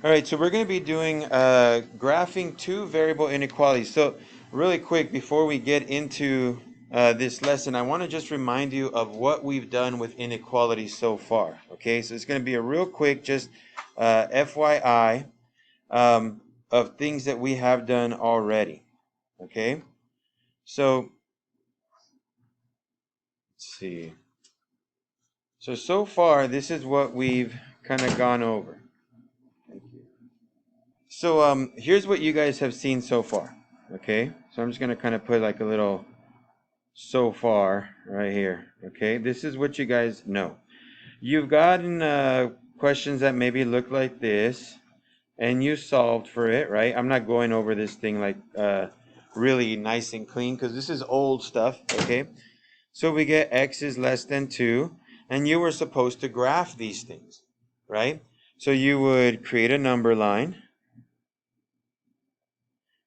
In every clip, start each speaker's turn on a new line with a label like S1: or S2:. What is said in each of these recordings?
S1: All right, so we're going to be doing graphing two variable inequalities. So really quick, before we get into this lesson, I want to just remind you of what we've done with inequalities so far. Okay, so it's going to be a real quick, just FYI of things that we have done already. Okay, so let's see. So far, this is what we've kind of gone over. So here's what you guys have seen so far. Okay, so I'm just gonna kind of put like a little so far right here. Okay, this is what you guys know. You've gotten questions that maybe look like this, and you solved for it, right? I'm not going over this thing like really nice and clean because this is old stuff. Okay, so we get x is less than 2, and you were supposed to graph these things, right? So you would create a number line.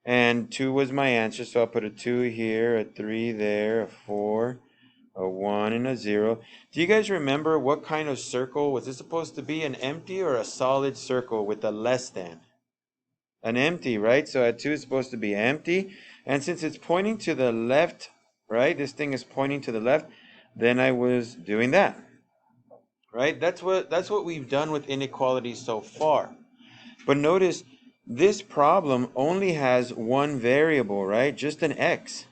S1: And 2 was my answer, so I'll put a 2 here, a 3 there, a 4, a 1, and a 0. Do you guys remember what kind of circle? Was this supposed to be an empty or a solid circle with a less than? An empty, right? So at 2 is supposed to be empty. And since it's pointing to the left, right? This thing is pointing to the left, then I was doing that. Right? That's what we've done with inequalities so far. But notice this problem only has one variable, right? Just an x.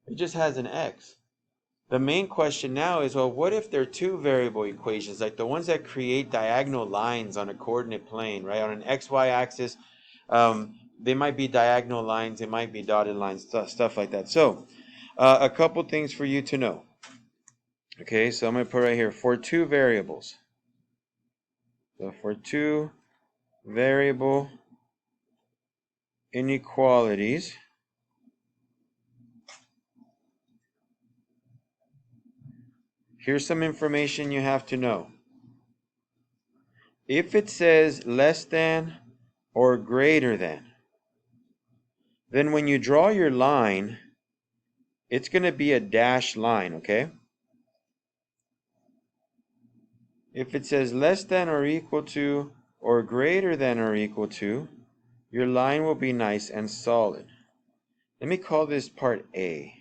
S1: It just has an x. The main question now is, well, what if they're two variable equations, like the ones that create diagonal lines on a coordinate plane, right? On an xy axis, they might be diagonal lines, they might be dotted lines, stuff like that. So, a couple things for you to know. Okay, so I'm going to put right here, for two variables. So for two variable inequalities, here's some information you have to know. If it says less than or greater than, then when you draw your line, it's going to be a dashed line, okay? If it says less than or equal to or greater than or equal to, your line will be nice and solid. Let me call this part A,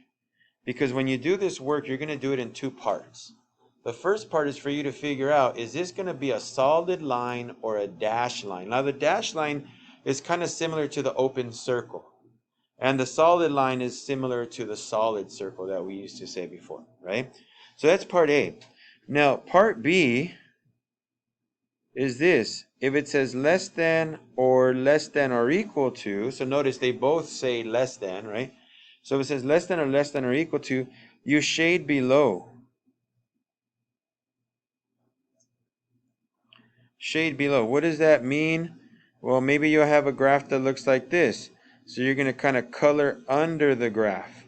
S1: because when you do this work, you're going to do it in two parts. The first part is for you to figure out, is this going to be a solid line or a dashed line? Now the dashed line is kind of similar to the open circle, and the solid line is similar to the solid circle that we used to say before, right? So that's part A. Now part B is this. If it says less than or equal to, so notice they both say less than, right? So if it says less than or equal to, you shade below. Shade below. What does that mean? Well, maybe you'll have a graph that looks like this. So you're going to kind of color under the graph.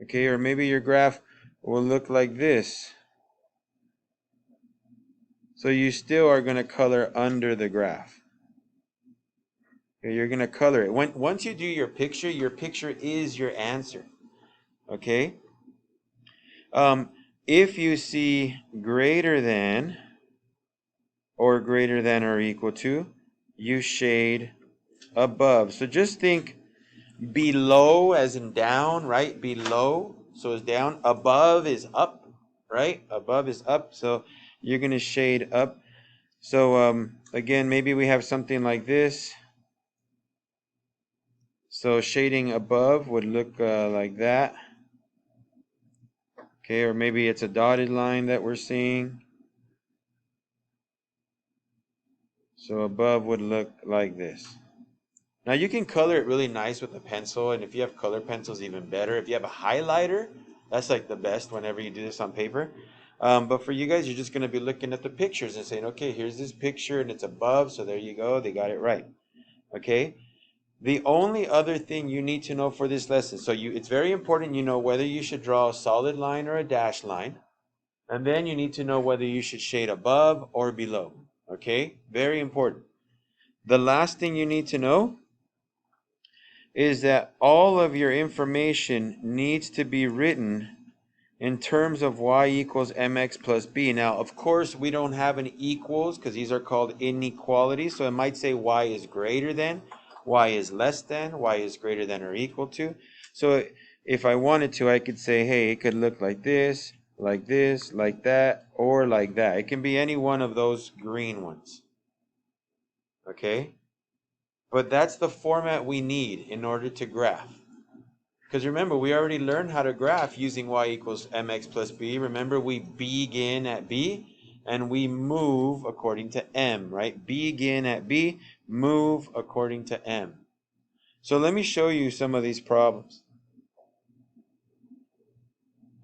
S1: Okay, or maybe your graph will look like this. So you still are going to color under the graph. Okay, you're going to color it. Once you do your picture is your answer. Okay? If you see greater than or equal to, you shade above. So just think below as in down, right? Below, so it's down. Above is up, right? Above is up, so you're going to shade up. So again, maybe we have something like this. So shading above would look like that. Okay, or maybe it's a dotted line that we're seeing. So above would look like this. Now you can color it really nice with a pencil, and if you have color pencils, even better. If you have a highlighter, that's like the best whenever you do this on paper. But for you guys, you're just going to be looking at the pictures and saying, okay, here's this picture and it's above, so there you go, they got it right. Okay? The only other thing you need to know for this lesson, so it's very important you know whether you should draw a solid line or a dashed line, and then you need to know whether you should shade above or below. Okay? Very important. The last thing you need to know is that all of your information needs to be written in terms of y equals mx plus b. Now, of course, we don't have an equals because these are called inequalities. So it might say y is greater than, y is less than, y is greater than or equal to. So if I wanted to, I could say, hey, it could look like this, like that, or like that. It can be any one of those green ones. Okay? But that's the format we need in order to graph. Because remember, we already learned how to graph using y equals mx plus b. Remember, we begin at b and we move according to m, right? Begin at b, move according to m. So let me show you some of these problems.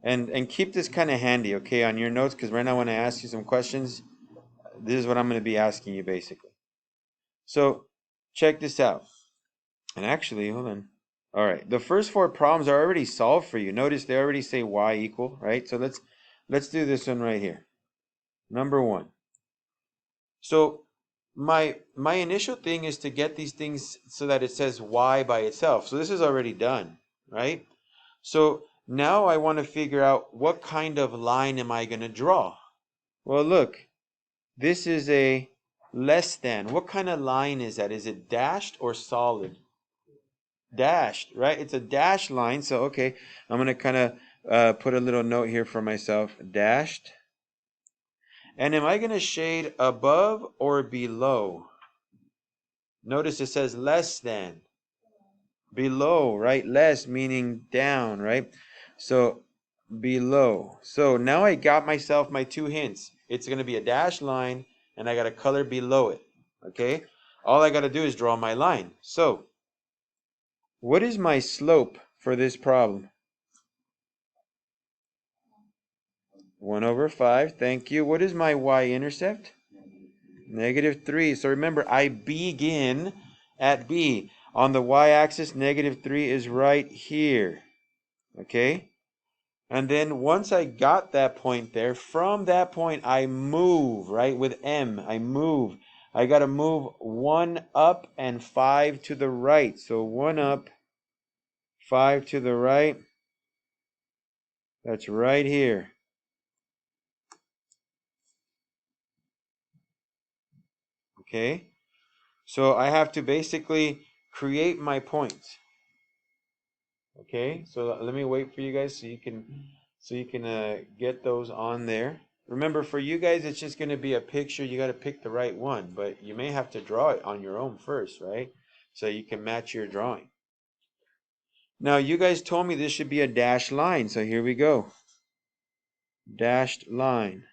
S1: And keep this kind of handy, okay, on your notes, because right now when I ask you some questions, this is what I'm going to be asking you basically. So check this out. And actually, hold on. All right, the first four problems are already solved for you. Notice they already say y equal, right? So let's do this one right here. Number one. So my initial thing is to get these things so that it says y by itself. So this is already done, right? So now I want to figure out what kind of line am I going to draw? Well, look, this is a less than. What kind of line is that? Is it dashed or solid? Dashed, right? It's a dashed line. So, okay, I'm going to kind of put a little note here for myself. Dashed. And am I going to shade above or below? Notice it says less than. Below, right? Less meaning down, right? So, below. So, now I got myself my two hints. It's going to be a dashed line, and I got a color below it. Okay? All I got to do is draw my line. So, what is my slope for this problem? 1 over 5. Thank you. What is my y-intercept? -3. So remember, I begin at B. On the y-axis, -3 is right here. Okay? And then once I got that point there, from that point, I move, right? With M, I move. I got to move 1 up and 5 to the right. So 1 up, 5 to the right. That's right here. Okay? So I have to basically create my points. Okay? So let me wait for you guys so you can get those on there. Remember, for you guys, it's just going to be a picture. You got to pick the right one, but you may have to draw it on your own first, right? So you can match your drawing. Now, you guys told me this should be a dashed line, so here we go. Dashed line.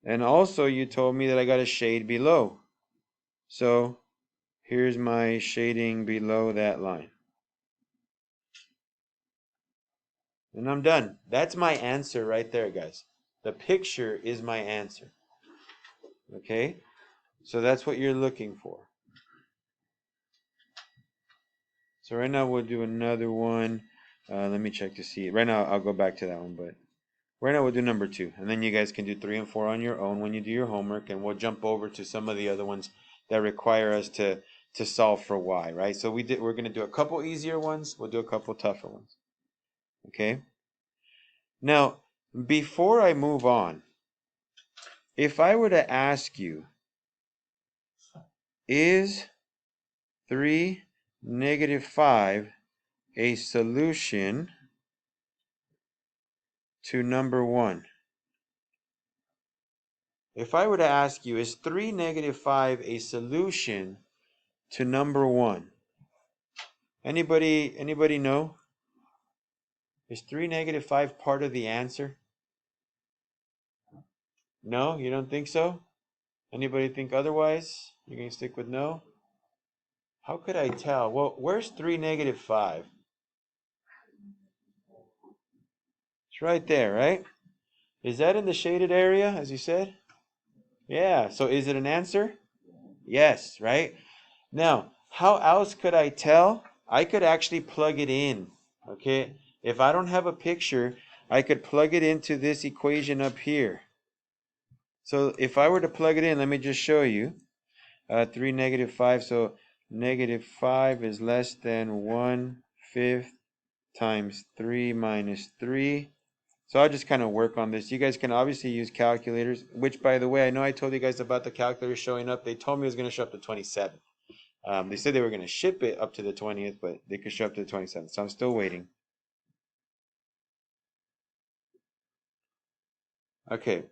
S1: And also, you told me that I got a shade below. So here's my shading below that line. And I'm done. That's my answer right there, guys. The picture is my answer. Okay? So that's what you're looking for. So right now we'll do another one. Let me check to see. Right now I'll go back to that one, but right now we'll do number 2. And then you guys can do 3 and 4 on your own when you do your homework, and we'll jump over to some of the other ones that require us to solve for y, right? So we're going to do a couple easier ones. We'll do a couple tougher ones. Okay? Now, before I move on, if I were to ask you, is 3, -5 a solution to number 1? If I were to ask you, is 3, -5 a solution to number 1? Anybody know? Is 3, -5 part of the answer? No? You don't think so? Anybody think otherwise? You're going to stick with no? How could I tell? Well, where's 3, -5? It's right there, right? Is that in the shaded area, as you said? Yeah. So is it an answer? Yes, right? Now, how else could I tell? I could actually plug it in, okay? If I don't have a picture, I could plug it into this equation up here. So if I were to plug it in, let me just show you. 3, -5, so -5 is less than 1/5 times 3 minus 3. So I'll just kind of work on this. You guys can obviously use calculators, which, by the way, I know I told you guys about the calculator showing up. They told me it was going to show up the 27th. They said they were going to ship it up to the 20th, but they could show up to the 27th. So I'm still waiting. Okay,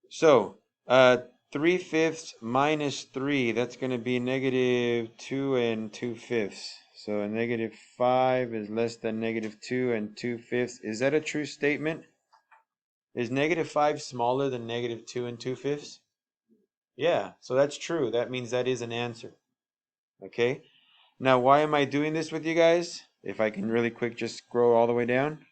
S1: so 3/5 minus 3, that's going to be negative 2 and 2/5. So a negative 5 is less than negative 2 and 2/5. Is that a true statement? Is negative 5 smaller than negative 2 and 2/5? Yeah, so that's true. That means that is an answer. Okay, now why am I doing this with you guys? If I can really quick just scroll all the way down.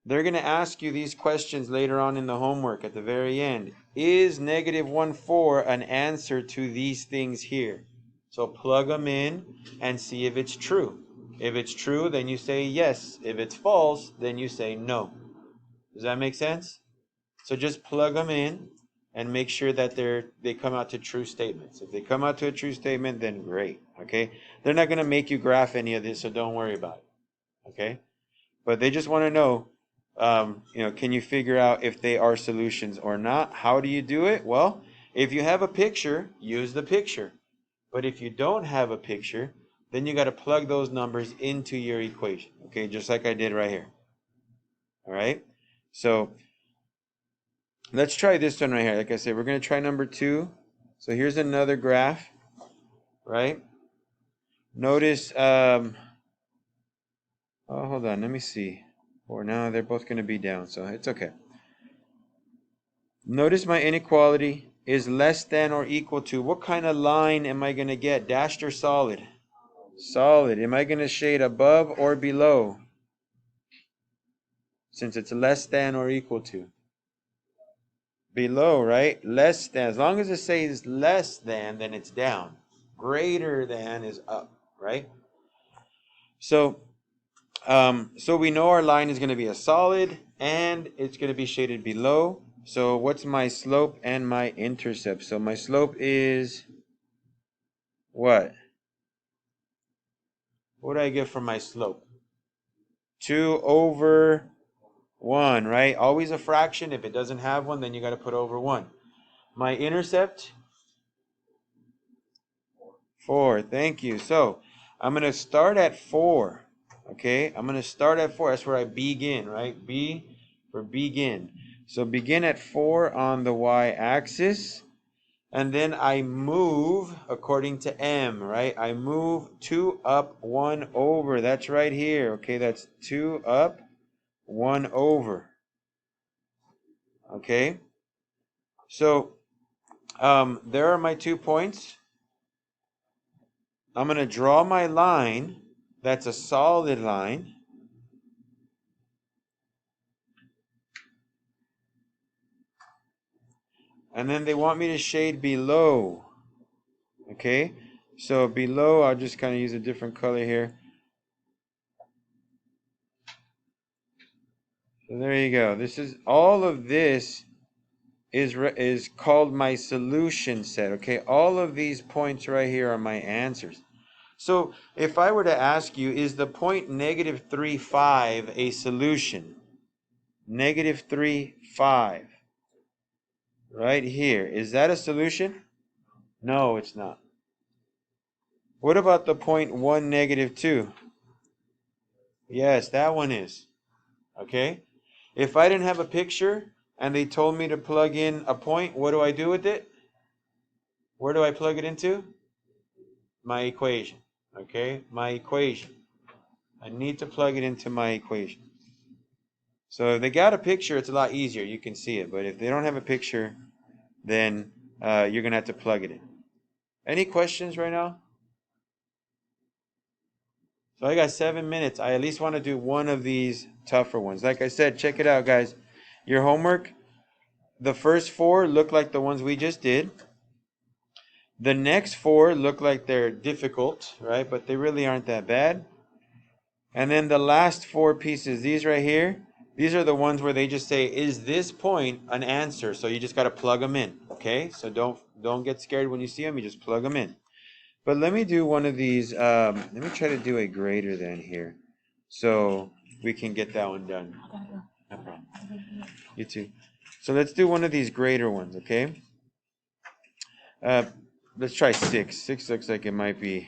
S1: They're going to ask you these questions later on in the homework at the very end. Is negative 1/4 an answer to these things here? So plug them in and see if it's true. If it's true, then you say yes. If it's false, then you say no. Does that make sense? So just plug them in and make sure that they come out to true statements. If they come out to a true statement, then great. Okay? They're not going to make you graph any of this, so don't worry about it. Okay? But they just want to know, can you figure out if they are solutions or not? How do you do it? Well, if you have a picture, use the picture. But if you don't have a picture, then you got to plug those numbers into your equation. Okay, just like I did right here. All right? So let's try this one right here. Like I said, we're going to try number 2. So here's another graph, right? Notice, oh, hold on, let me see. Or now they're both going to be down, so it's okay. Notice my inequality is less than or equal to. What kind of line am I going to get? Dashed or solid? Solid. Am I going to shade above or below? Since it's less than or equal to. Below, right? Less than. As long as it says less than, then it's down. Greater than is up, right? So we know our line is going to be a solid and it's going to be shaded below. So what's my slope and my intercept? So my slope is what? What do I get from my slope? 2 over 1, right? Always a fraction. If it doesn't have one, then you got to put over 1. My intercept? 4. Thank you. So I'm going to start at 4. Okay? I'm going to start at 4. That's where I begin, right? B for begin. So begin at 4 on the y-axis. And then I move according to M, right? I move 2 up, 1 over. That's right here. Okay, that's 2 up, 1 over. Okay? So, there are my 2 points. I'm going to draw my line. That's a solid line. And then they want me to shade below. Okay? So below, I'll just kind of use a different color here. So there you go. This is all of this is called my solution set. Okay, all of these points right here are my answers. So if I were to ask you, is the point negative 3, 5 a solution? Negative 3, 5. Right here. Is that a solution? No, it's not. What about the point 1, negative 2? Yes, that one is. Okay? If I didn't have a picture and they told me to plug in a point, what do I do with it? Where do I plug it into? My equation. Okay? My equation. I need to plug it into my equation. So if they got a picture, it's a lot easier. You can see it. But if they don't have a picture, then you're going to have to plug it in. Any questions right now? So I got 7 minutes. I at least want to do one of these tougher ones. Like I said, check it out, guys. Your homework, the first 4 look like the ones we just did. The next 4 look like they're difficult, right? But they really aren't that bad. And then the last 4 pieces, these right here, these are the ones where they just say, is this point an answer? So you just got to plug them in, okay? So don't get scared when you see them. You just plug them in. But let me do one of these. Let me try to do a greater than here, so we can get that one done. No problem. You too. So let's do one of these greater ones, okay? Uh, let's try 6. 6 looks like it might be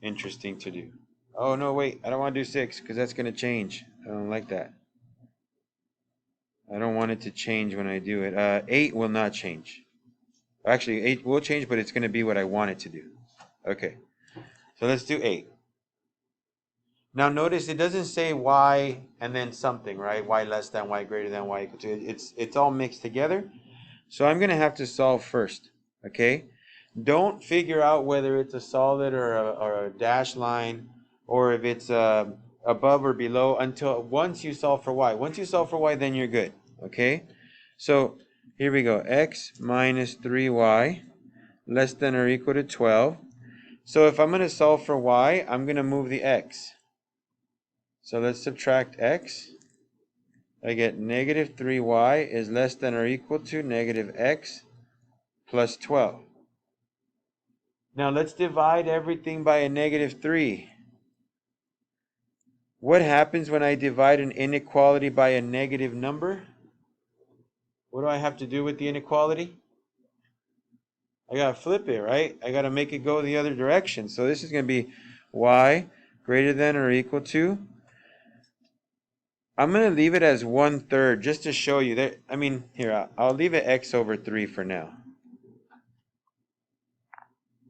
S1: interesting to do. Oh, no, wait. I don't want to do 6 because that's going to change. I don't like that. I don't want it to change when I do it. 8 will not change. Actually, 8 will change, but it's going to be what I want it to do. Okay. So let's do 8. Now notice it doesn't say y and then something, right? Y less than, y greater than, y equal to. It's all mixed together. So I'm going to have to solve first, okay? Don't figure out whether it's a solid or a dash line or if it's above or below until once you solve for y. Once you solve for y, then you're good, okay? So here we go. X minus 3y less than or equal to 12. So if I'm going to solve for y, I'm going to move the x. So let's subtract x. I get negative 3y is less than or equal to negative x plus 12. Now let's divide everything by a negative 3. What happens when I divide an inequality by a negative number? What do I have to do with the inequality? I got to flip it, right? I got to make it go the other direction. So this is going to be y greater than or equal to. I'm going to leave it as 1/3 just to show you that. I mean, here, I'll leave it x over 3 for now.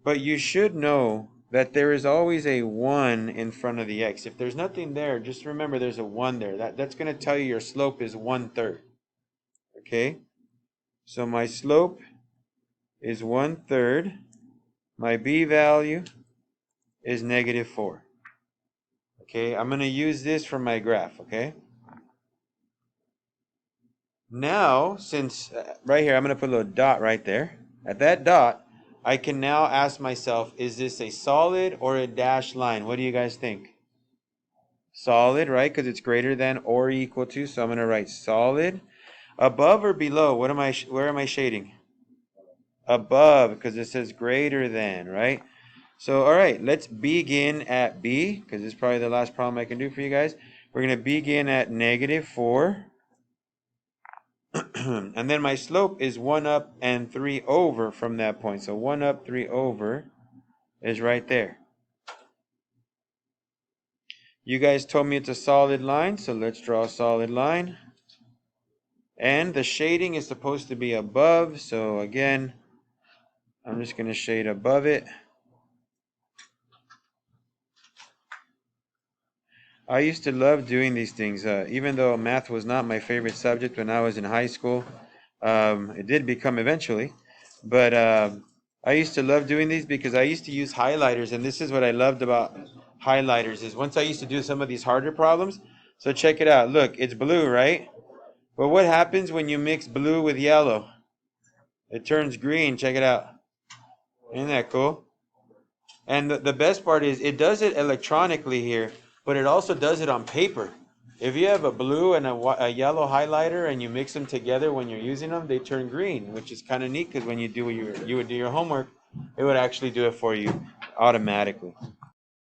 S1: But you should know that there is always a 1 in front of the x. If there's nothing there, just remember there's a 1 there. That's going to tell you your slope is 1/3. Okay? So my slope is 1/3. My b value is negative 4. Okay? I'm going to use this for my graph. Okay? Now, since right here, I'm going to put a little dot right there. At that dot, I can now ask myself, is this a solid or a dashed line? What do you guys think? Solid, right? Because it's greater than or equal to. So I'm going to write solid. Above or below? Where am I shading? Above, because it says greater than, right? So, all right, let's begin at B, because this is probably the last problem I can do for you guys. We're going to begin at negative 4. And then my slope is 1 up and 3 over from that point. So 1 up, 3 over is right there. You guys told me it's a solid line, so let's draw a solid line. And the shading is supposed to be above, so again, I'm just going to shade above it. I used to love doing these things, even though math was not my favorite subject when I was in high school. It did become eventually, but I used to love doing these because I used to use highlighters, and this is what I loved about highlighters is once I used to do some of these harder problems. So check it out. Look, it's blue, right? But what happens when you mix blue with yellow? It turns green. Check it out. Isn't that cool? And the best part is it does it electronically here, but it also does it on paper. If you have a blue and a yellow highlighter and you mix them together when you're using them, they turn green, which is kind of neat because when you would do your homework, it would actually do it for you automatically.